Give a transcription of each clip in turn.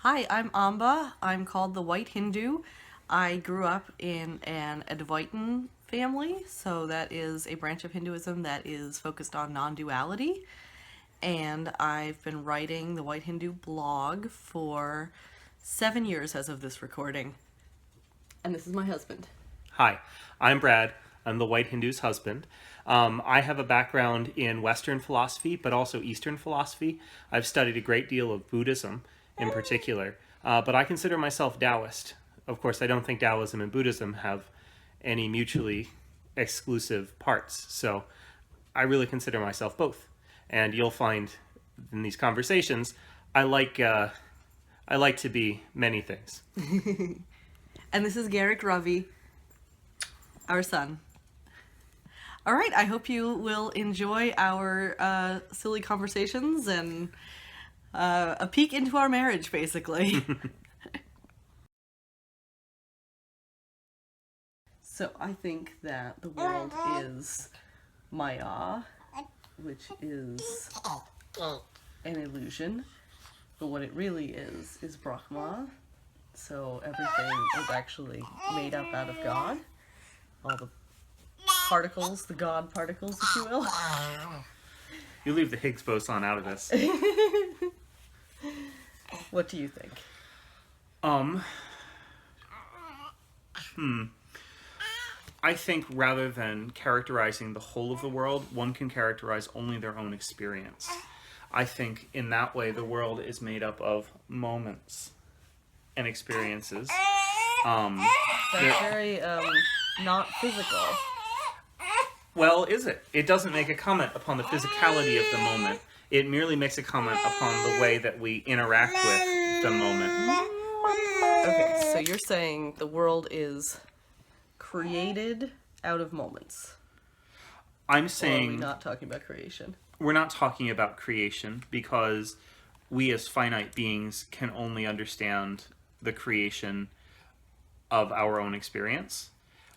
Hi, I'm Amba. I'm called the White Hindu. I grew up in an Advaitin family, so that is a branch of Hinduism that is focused on non duality. And I've been writing the White Hindu blog for 7 years as of this recording. And this is my husband. Hi, I'm Brad. I'm the White Hindu's husband. I have a background in Western philosophy, but also Eastern philosophy. I've studied a great deal of Buddhism in particular, but I consider myself Taoist. Of course, I don't think Taoism and Buddhism have any mutually exclusive parts, so I really consider myself both. And you'll find in these conversations, I like to be many things. And this is Garrick Ravi, our son. All right, I hope you will enjoy our silly conversations and a peek into our marriage, basically. So I think that the world is Maya, which is an illusion, but what it really is Brahma. So everything is actually made up out of God. All the particles, the God particles, if you will. You leave the Higgs boson out of this. What do you think? Um, I think rather than characterizing the whole of the world, one can characterize only their own experience. I think in that way the world is made up of moments and experiences. That's very not physical. Well, is it? It doesn't make a comment upon the physicality of the moment. It merely makes a comment upon the way that we interact with the moment. Okay, so you're saying the world is created out of moments. I'm Or are we saying not talking about creation? we're not talking about creation because we as finite beings can only understand the creation of our own experience.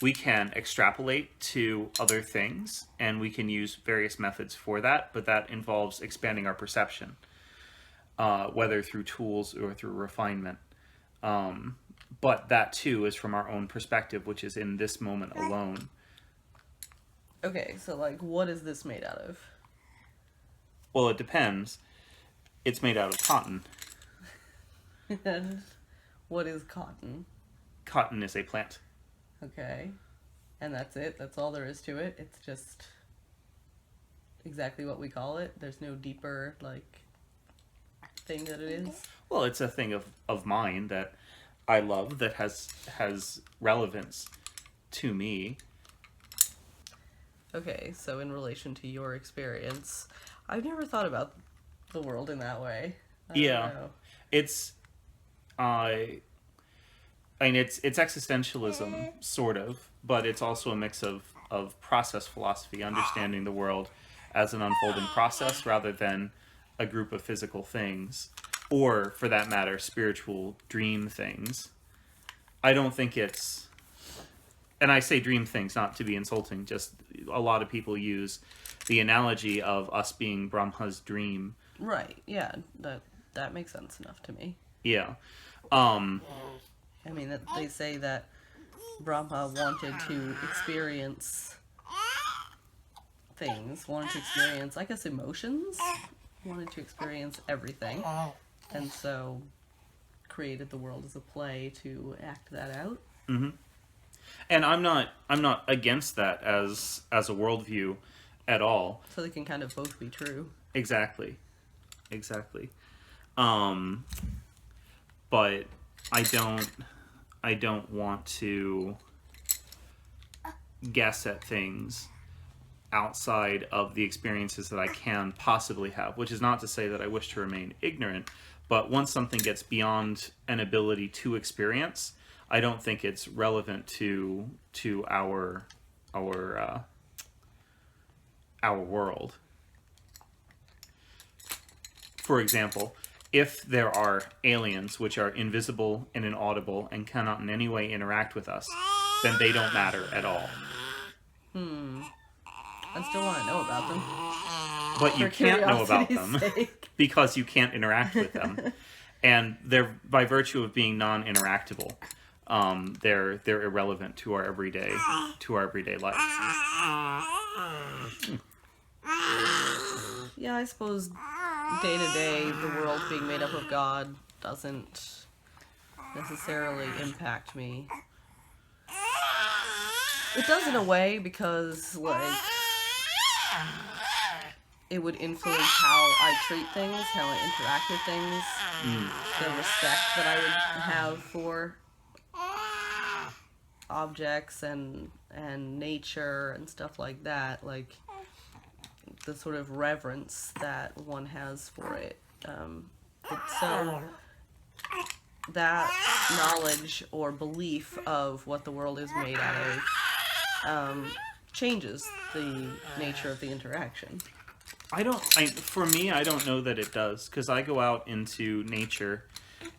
We can extrapolate to other things and we can use various methods for that, but that involves expanding our perception, whether through tools or through refinement. But that too is from our own perspective, which is in this moment alone. Okay, so like, what is this made out of? Well, it depends. It's made out of cotton. And what is cotton? Cotton is a plant. Okay, and that's it? That's all there is to it? It's just exactly what we call it? There's no deeper, like, thing that it is? Well, it's a thing of mine that I love that has relevance to me. Okay, so in relation to your experience, I've never thought about the world in that way. I don't Yeah, know. it's I mean it's existentialism sort of, but it's also a mix of process philosophy, understanding the world as an unfolding process rather than a group of physical things, or for that matter, spiritual dream things. I don't think it's, and I say dream things not to be insulting, just a lot of people use the analogy of us being Brahma's dream. Right, yeah, that makes sense enough to me. Yeah. Um, I mean, they say that Brahma wanted to experience things, wanted to experience, I guess, emotions, wanted to experience everything, and so created the world as a play to act that out. and I'm not against that as a worldview at all. So they can kind of both be true. Exactly. Exactly. Um, but I don't want to guess at things outside of the experiences that I can possibly have, which is not to say that I wish to remain ignorant, but once something gets beyond an ability to experience, I don't think it's relevant to our world. For example, if there are aliens which are invisible and inaudible and cannot in any way interact with us, then they don't matter at all. I still want to know about them. But you For can't know about curiosity's them sake. because you can't interact with them. and they're, by virtue of being non-interactable, they're irrelevant to our everyday life. Yeah, I suppose day to day, the world being made up of God doesn't necessarily impact me. It does in a way, because, like, it would influence how I treat things, how I interact with things, the respect that I would have for objects and nature and stuff like that, like the sort of reverence that one has for it. So that knowledge or belief of what the world is made out of changes the nature of the interaction. For me, I don't know that it does, because I go out into nature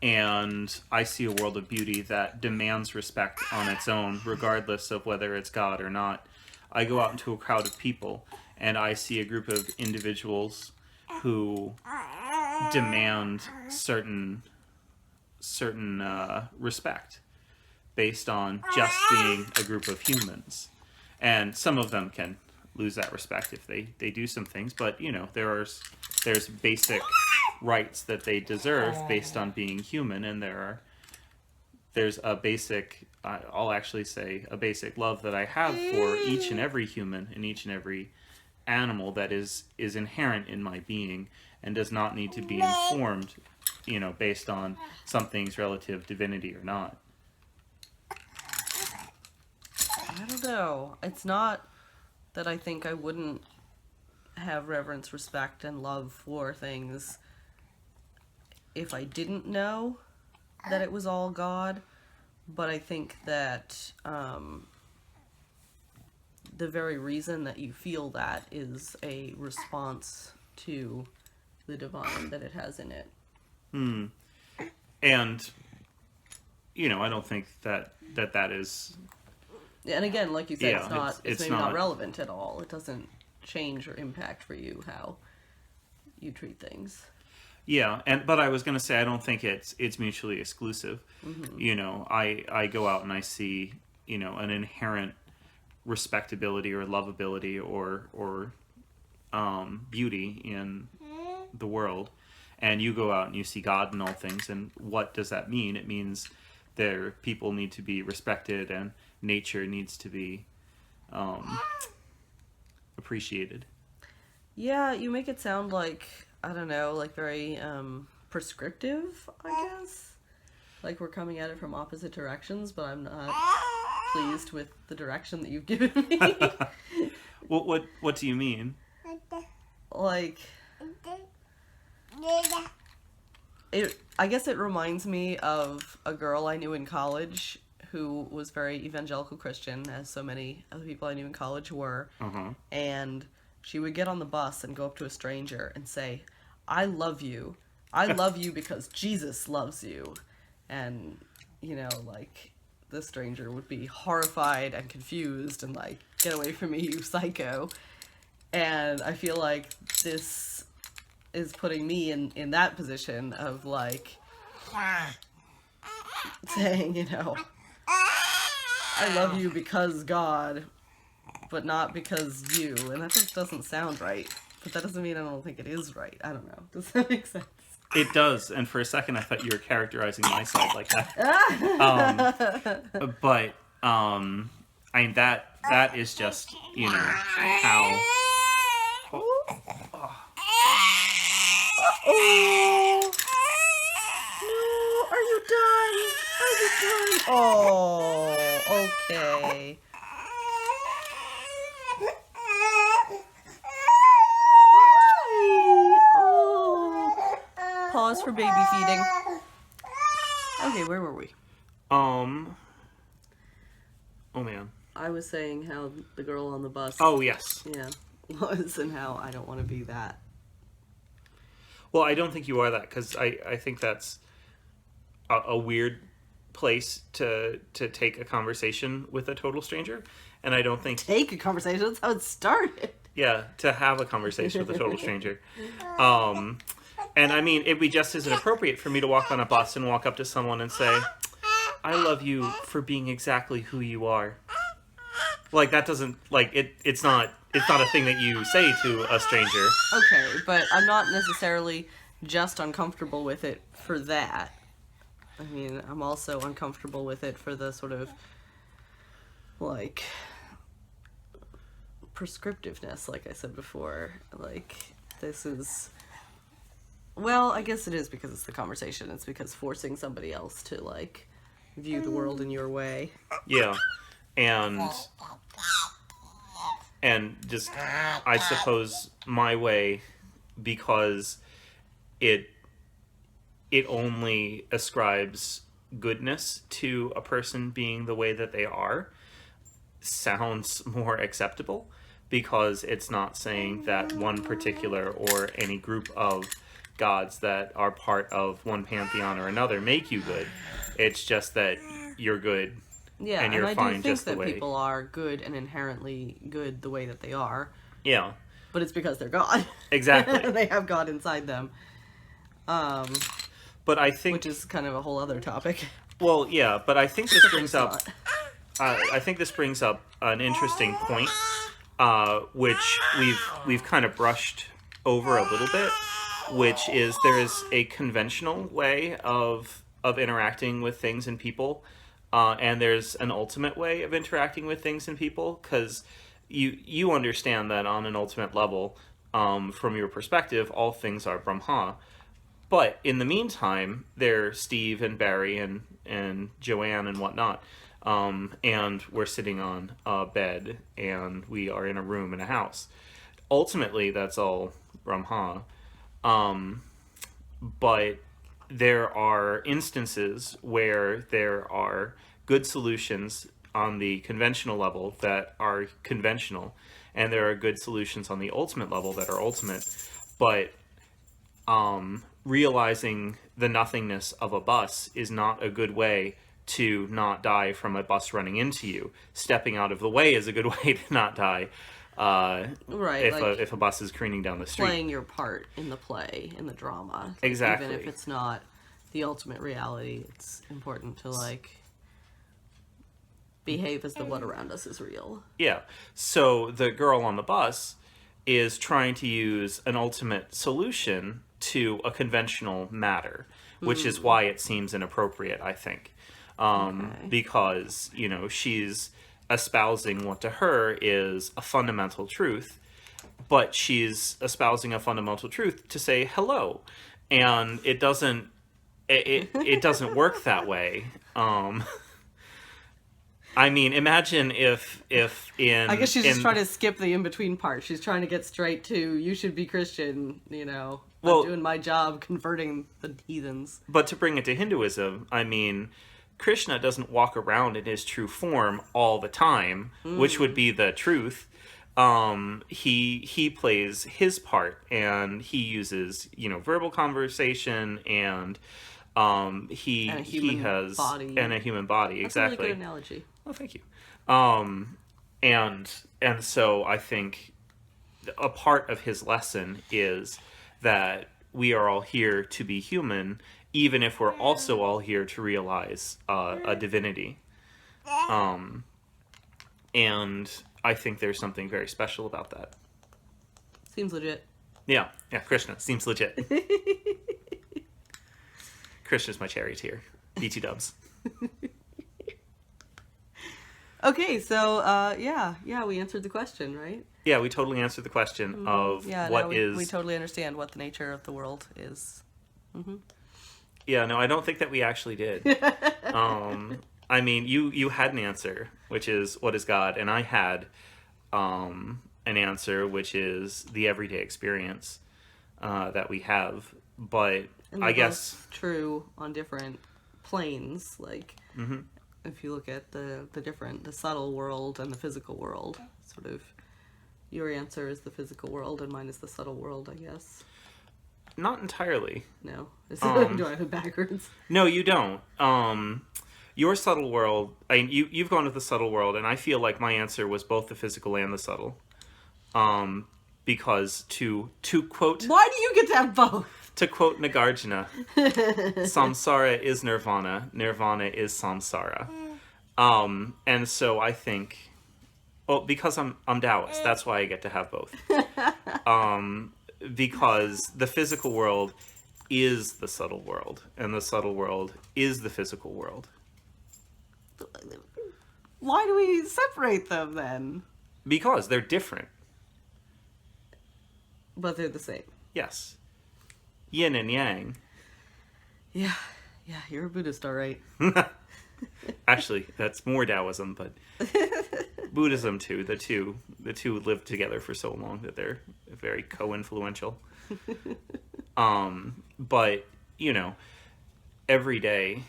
and I see a world of beauty that demands respect on its own, regardless of whether it's God or not. I go out into a crowd of people and I see a group of individuals who demand certain respect based on just being a group of humans. And some of them can lose that respect if they do some things, but there's basic rights that they deserve based on being human, and there's a basic, I'll actually say, a basic love that I have for each and every human and each and every animal that is inherent in my being and does not need to be informed, based on something's relative divinity or not. I don't know. It's not that I think I wouldn't have reverence, respect, and love for things if I didn't know that it was all God, but I think that the very reason that you feel that is a response to the divine that it has in it. And I don't think that is. And again, like you said, Yeah, it's maybe not relevant at all. It doesn't change or impact for you how you treat things. Yeah, but I was going to say, I don't think it's mutually exclusive. Mm-hmm. I go out and I see, an inherent respectability or lovability or beauty in the world, and you go out and you see God in all things. And what does that mean? It means people need to be respected, and nature needs to be appreciated. Yeah, you make it sound like, I don't know, like very prescriptive, I guess. Like we're coming at it from opposite directions, but I'm not pleased with the direction that you've given me. What do you mean? Like, I guess it reminds me of a girl I knew in college who was very evangelical Christian, as so many other people I knew in college were. And she would get on the bus and go up to a stranger and say, "I love you. I love you because Jesus loves you." And, like, the stranger would be horrified and confused and like, "Get away from me, you psycho." And I feel like this is putting me in that position of, like, saying, "I love you because God, but not because you." And that just doesn't sound right. But that doesn't mean I don't think it is right. I don't know. Does that make sense? It does. And for a second, I thought you were characterizing my side like that. But I mean, that is just, how. Oh. No, are you done? Are you done? Oh, okay. Oh. Pause for baby feeding. Okay, where were we? Oh man. I was saying how the girl on the bus. Oh yes. Yeah, was, and how I don't want to be that. Well, I don't think you are that, because I think that's a weird place to take a conversation with a total stranger, and I don't think take a conversation. That's how it started. Yeah, to have a conversation with a total stranger. And I mean, it'd be just as inappropriate for me to walk on a bus and walk up to someone and say, I love you for being exactly who you are. Like, that doesn't, like, it's not a thing that you say to a stranger. Okay, but I'm not necessarily just uncomfortable with it for that. I mean, I'm also uncomfortable with it for the sort of, like, prescriptiveness, like I said before. Like, this is... Well, I guess it is because it's the conversation. It's because forcing somebody else to, like, view the world in your way. Yeah. And just, I suppose, my way, because it only ascribes goodness to a person being the way that they are, sounds more acceptable, because it's not saying that one particular or any group of gods that are part of one pantheon or another make you good. It's just that you're good. Yeah, and you're I fine do think just the that way people are good and inherently good the way that they are. Yeah. But it's because they're God. Exactly. They have God inside them. But I think... Which is kind of a whole other topic. Well, yeah, but I think this brings up... It's I think this brings up an interesting point, which we've kind of brushed over a little bit, which is there is a conventional way of interacting with things and people, and there's an ultimate way of interacting with things and people, because you understand that on an ultimate level, from your perspective, all things are Brahma. But in the meantime, they're Steve and Barry and Joanne and whatnot. And we're sitting on a bed, and we are in a room in a house. Ultimately, that's all Brahma. But there are instances where there are good solutions on the conventional level that are conventional, and there are good solutions on the ultimate level that are ultimate. But realizing the nothingness of a bus is not a good way to not die from a bus running into you. Stepping out of the way is a good way to not die. right. If a bus is careening down the street. Playing your part in the play, in the drama. Like, Exactly. Even if it's not the ultimate reality, it's important to, like, behave as though what around us is real. Yeah. So the girl on the bus is trying to use an ultimate solution to a conventional matter, which is why it seems inappropriate, I think. Because, she's espousing what to her is a fundamental truth, but she's espousing a fundamental truth to say hello. And it doesn't work that way. I mean, imagine if in... I guess she's just trying to skip the in-between part. She's trying to get straight to, you should be Christian, I'm doing my job converting the heathens. But to bring it to Hinduism, I mean, Krishna doesn't walk around in his true form all the time, which would be the truth. He plays his part, and he uses, verbal conversation, and he has body. and a human body. That's exactly. a really good analogy. Oh, thank you. And so I think a part of his lesson is that we are all here to be human, even if we're also all here to realize a divinity. And I think there's something very special about that. Seems legit. Yeah, Krishna seems legit. Krishna's my charioteer. BT dubs. Okay, so, we answered the question, right? Yeah, we totally answered the question of what is... We totally understand what the nature of the world is. Mm-hmm. Yeah, no, I don't think that we actually did. I mean, you had an answer, which is, what is God? And I had an answer, which is the everyday experience that we have. But and I guess... true on different planes, like... Mm-hmm. If you look at the subtle world and the physical world, sort of, your answer is the physical world and mine is the subtle world, I guess. Not entirely. No. Do I have it backwards? No, you don't. Your subtle world, you've gone with the subtle world, and I feel like my answer was both the physical and the subtle. Because to quote... Why do you get to have both? To quote Nagarjuna, samsara is nirvana, nirvana is samsara. And so I think, well, because I'm Taoist, that's why I get to have both. Because the physical world is the subtle world, and the subtle world is the physical world. Why do we separate them then? Because they're different. But they're the same. Yes. Yin and yang. Yeah, you're a Buddhist, all right. Actually, that's more Taoism, but Buddhism too. The two live together for so long that they're very co-influential. But you know, every day,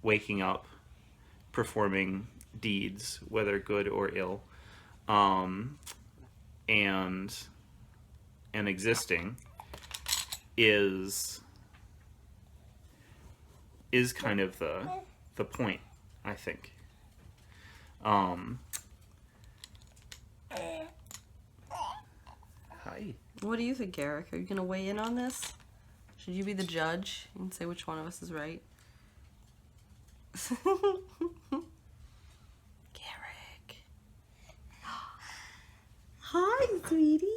waking up, performing deeds, whether good or ill, and existing is kind of the point, I think. Hi. What do you think, Eric? Are you going to weigh in on this? Should you be the judge and say which one of us is right? Garrick. Hi, sweetie.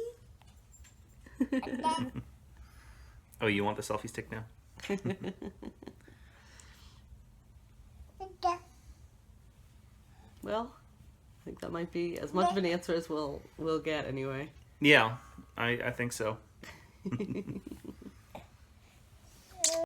Oh, you want the selfie stick now? Well, I think that might be as much of an answer as we'll get anyway. Yeah, I think so.